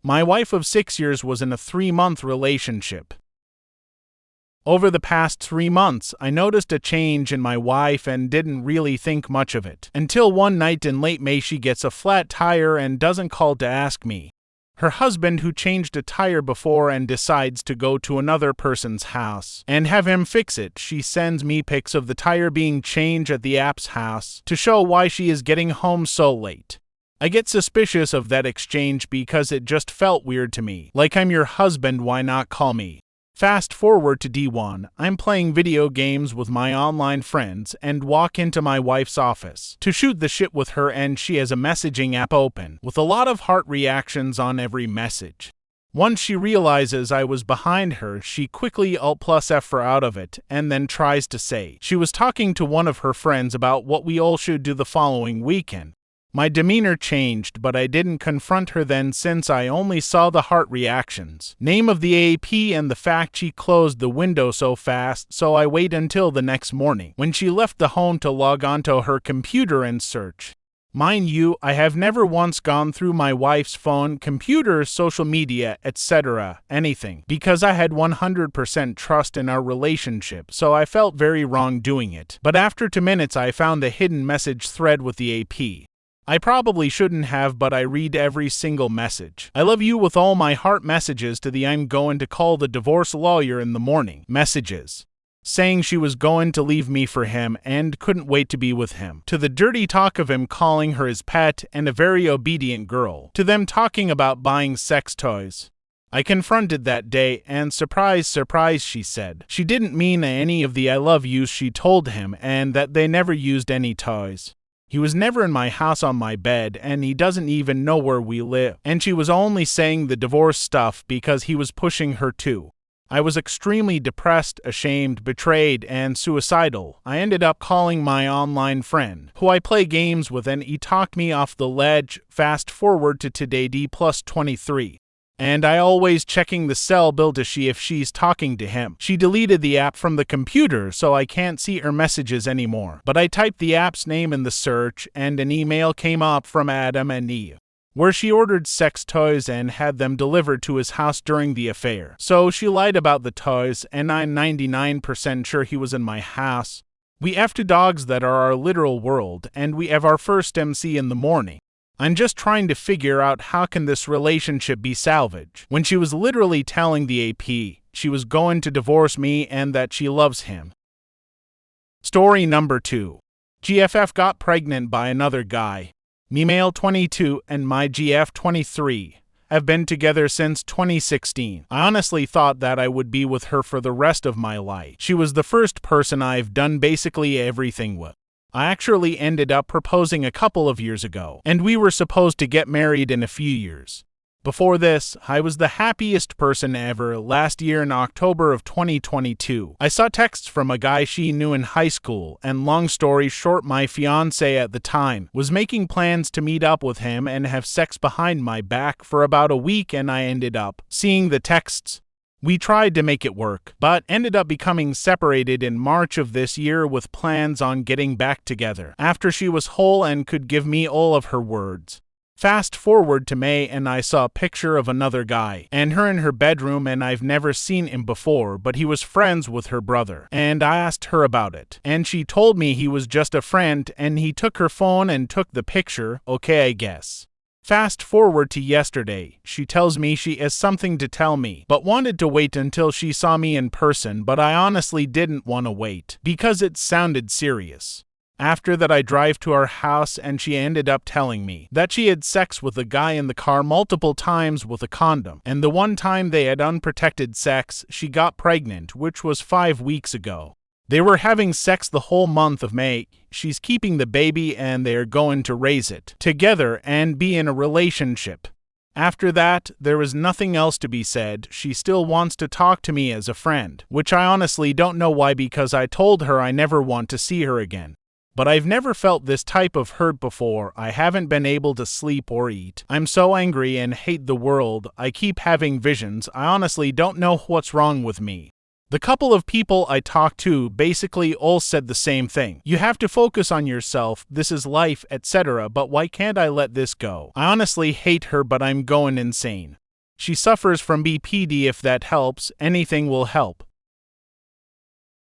My wife of 6 years was in a 3-month relationship. Over the past 3 months, I noticed a change in my wife and didn't really think much of it. Until one night in late May she gets a flat tire and doesn't call to ask me. Her husband, who changed a tire before and decides to go to another person's house and have him fix it, she sends me pics of the tire being changed at the app's house to show why she is getting home so late. I get suspicious of that exchange because it just felt weird to me. Like, I'm your husband, why not call me? Fast forward to D1, I'm playing video games with my online friends and walk into my wife's office to shoot the shit with her, and she has a messaging app open with a lot of heart reactions on every message. Once she realizes I was behind her, she quickly Alt+F her out of it and then tries to say she was talking to one of her friends about what we all should do the following weekend. My demeanor changed, but I didn't confront her then since I only saw the heart reactions, name of the AP, and the fact she closed the window so fast, so I wait until the next morning when she left the home to log onto her computer and search. Mind you, I have never once gone through my wife's phone, computer, social media, etc., anything, because I had 100% trust in our relationship, so I felt very wrong doing it. But after 2 minutes I found the hidden message thread with the AP. I probably shouldn't have, but I read every single message. I love you with all my heart messages to the I'm going to call the divorce lawyer in the morning messages, saying she was going to leave me for him and couldn't wait to be with him, to the dirty talk of him calling her his pet and a very obedient girl, to them talking about buying sex toys. I confronted that day and surprise, surprise, she said she didn't mean any of the I love yous she told him and that they never used any toys. He was never in my house on my bed, and he doesn't even know where we live, and she was only saying the divorce stuff because he was pushing her to. I was extremely depressed, ashamed, betrayed, and suicidal. I ended up calling my online friend, who I play games with, and he talked me off the ledge. Fast forward to today, D+23. And I always checking the cell bill to see if she's talking to him. She deleted the app from the computer, so I can't see her messages anymore. But I typed the app's name in the search, and an email came up from Adam and Eve, where she ordered sex toys and had them delivered to his house during the affair. So she lied about the toys, and I'm 99% sure he was in my house. We have 2 dogs that are our literal world, and we have our first MC in the morning. I'm just trying to figure out how can this relationship be salvaged, when she was literally telling the AP she was going to divorce me and that she loves him. Story number 2. GFF got pregnant by another guy. Me male 22 and my GF 23 have been together since 2016. I honestly thought that I would be with her for the rest of my life. She was the first person I've done basically everything with. I actually ended up proposing a couple of years ago, and we were supposed to get married in a few years. Before this, I was the happiest person ever. Last year in October of 2022, I saw texts from a guy she knew in high school, and long story short, my fiancé at the time was making plans to meet up with him and have sex behind my back for about a week, and I ended up seeing the texts. We tried to make it work, but ended up becoming separated in March of this year with plans on getting back together after she was whole and could give me all of her words. Fast forward to May, and I saw a picture of another guy and her in her bedroom, and I've never seen him before, but he was friends with her brother, and I asked her about it, and she told me he was just a friend and he took her phone and took the picture. Okay, I guess. Fast forward to yesterday, she tells me she has something to tell me, but wanted to wait until she saw me in person, but I honestly didn't want to wait, because it sounded serious. After that I drive to our house, and she ended up telling me that she had sex with a guy in the car multiple times with a condom, and the one time they had unprotected sex, she got pregnant, which was 5 weeks ago. They were having sex the whole month of May. She's keeping the baby and they're going to raise it together and be in a relationship. After that, there was nothing else to be said. She still wants to talk to me as a friend, which I honestly don't know why, because I told her I never want to see her again. But I've never felt this type of hurt before. I haven't been able to sleep or eat. I'm so angry and hate the world. I keep having visions. I honestly don't know what's wrong with me. The couple of people I talked to basically all said the same thing. You have to focus on yourself, this is life, etc. But why can't I let this go? I honestly hate her, but I'm going insane. She suffers from BPD. If that helps, anything will help.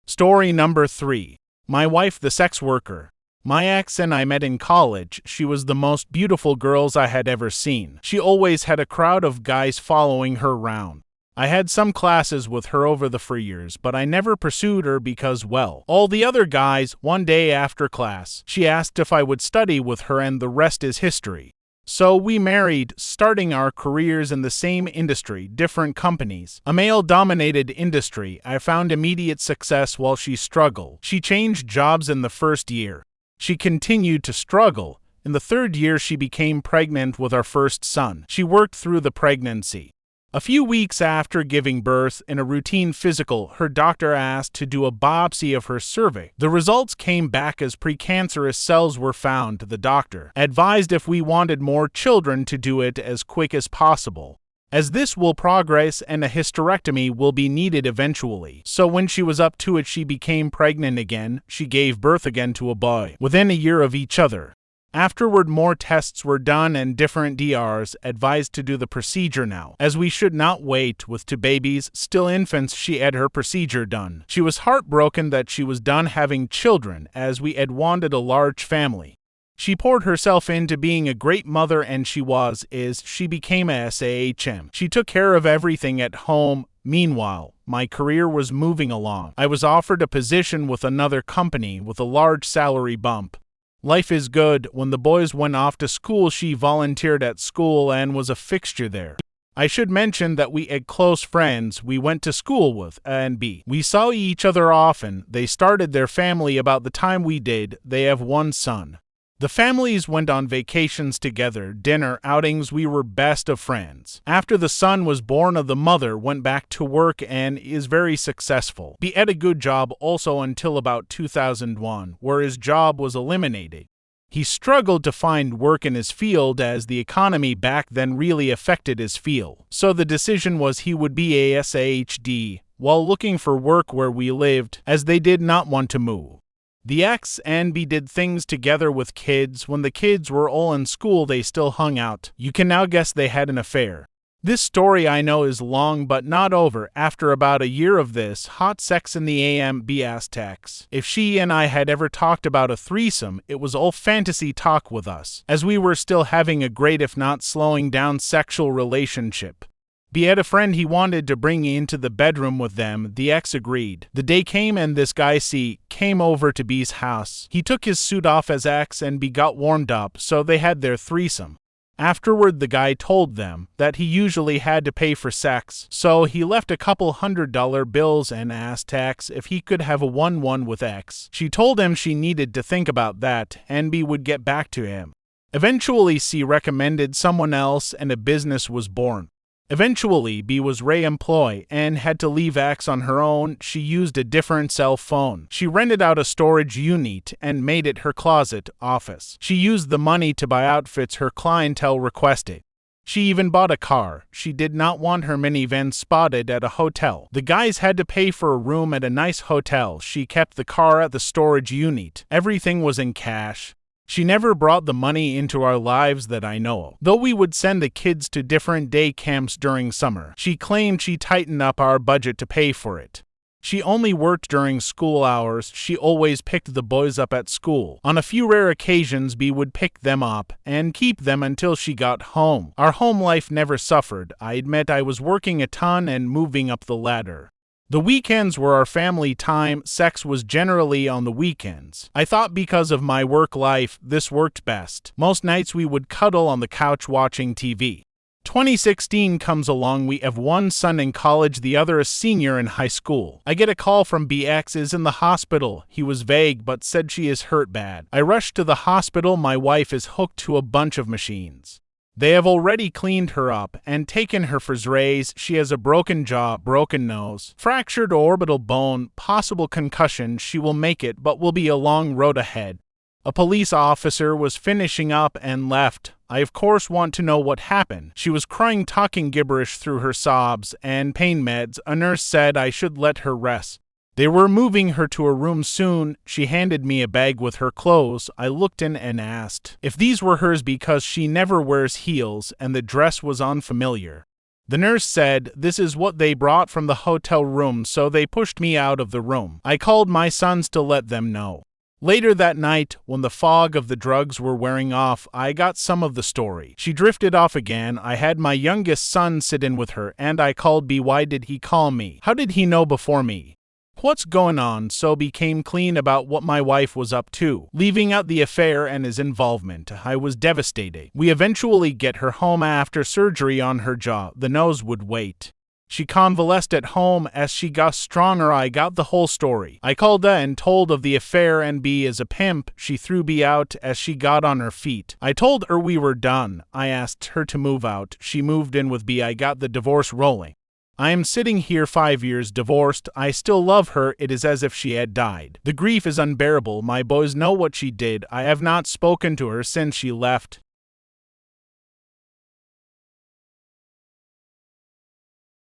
Story number 3. My wife, the sex worker. My ex and I met in college. She was the most beautiful girl I had ever seen. She always had a crowd of guys following her around. I had some classes with her over the 4 years, but I never pursued her because, well, all the other guys, one day after class, she asked if I would study with her, and the rest is history. So we married, starting our careers in the same industry, different companies. A male-dominated industry. I found immediate success while she struggled. She changed jobs in the first year. She continued to struggle. In the 3rd year, she became pregnant with our first son. She worked through the pregnancy. A few weeks after giving birth, in a routine physical, her doctor asked to do a biopsy of her cervix. The results came back as precancerous cells were found. The doctor advised if we wanted more children to do it as quick as possible, as this will progress and a hysterectomy will be needed eventually. So when she was up to it, she became pregnant again. She gave birth again to a boy within a year of each other. Afterward, more tests were done and different DRs advised to do the procedure now, as we should not wait. With 2 babies, still infants, she had her procedure done. She was heartbroken that she was done having children, as we had wanted a large family. She poured herself into being a great mother, and she became a SAHM. She took care of everything at home. Meanwhile, my career was moving along. I was offered a position with another company with a large salary bump. Life is good. When the boys went off to school, she volunteered at school and was a fixture there. I should mention that we had close friends we went to school with, A and B. We saw each other often. They started their family about the time we did. They have 1 son. The families went on vacations together, dinner, outings. We were best of friends. After the son was born, the mother went back to work and is very successful. He had a good job also until about 2001, where his job was eliminated. He struggled to find work in his field as the economy back then really affected his field. So the decision was he would be a SAHD while looking for work where we lived, as they did not want to move. The ex and B did things together with kids. When the kids were all in school, they still hung out. You can now guess they had an affair. This story I know is long but not over. After about a year of this hot sex in the AM, B asked X if she and I had ever talked about a threesome. It was all fantasy talk with us, as we were still having a great, if not slowing down, sexual relationship. B had a friend he wanted to bring into the bedroom with them. The ex agreed. The day came and this guy C came over to B's house. He took his suit off as X and B got warmed up, so they had their threesome. Afterward, the guy told them that he usually had to pay for sex, so he left a couple $100 bills and asked X if he could have a 1-1 with X. She told him she needed to think about that and B would get back to him. Eventually, C recommended someone else and a business was born. Eventually, B was re-employed and had to leave X on her own. She used a different cell phone. She rented out a storage unit and made it her closet office. She used the money to buy outfits her clientele requested. She even bought a car. She did not want her minivan spotted at a hotel. The guys had to pay for a room at a nice hotel. She kept the car at the storage unit. Everything was in cash. She never brought the money into our lives that I know of, though we would send the kids to different day camps during summer. She claimed she tightened up our budget to pay for it. She only worked during school hours. She always picked the boys up at school. On a few rare occasions, B would pick them up and keep them until she got home. Our home life never suffered. I admit I was working a ton and moving up the ladder. The weekends were our family time. Sex was generally on the weekends. I thought because of my work life, this worked best. Most nights we would cuddle on the couch watching TV. 2016 comes along. We have one son in college, the other a senior in high school. I get a call from BX is in the hospital. He was vague but said she is hurt bad. I rushed to the hospital. My wife is hooked to a bunch of machines. They have already cleaned her up and taken her for X-rays. She has a broken jaw, broken nose, fractured orbital bone, possible concussion. She will make it, but will be a long road ahead. A police officer was finishing up and left. I of course want to know what happened. She was crying, talking gibberish through her sobs and pain meds. A nurse said I should let her rest. They were moving her to a room soon. She handed me a bag with her clothes. I looked in and asked if these were hers because she never wears heels and the dress was unfamiliar. The nurse said this is what they brought from the hotel room, so they pushed me out of the room. I called my sons to let them know. Later that night, when the fog of the drugs were wearing off, I got some of the story. She drifted off again. I had my youngest son sit in with her, and I called B. Why did he call me? How did he know before me? What's going on? So became clean about what my wife was up to, leaving out the affair and his involvement. I was devastated. We eventually get her home after surgery on her jaw. The nose would wait. She convalesced at home. As she got stronger, I got the whole story. I called her and told of the affair, and B is a pimp. She threw B out as she got on her feet. I told her we were done. I asked her to move out. She moved in with B. I got the divorce rolling. I am sitting here 5 years divorced. I still love her. It is as if she had died. The grief is unbearable. My boys know what she did. I have not spoken to her since she left.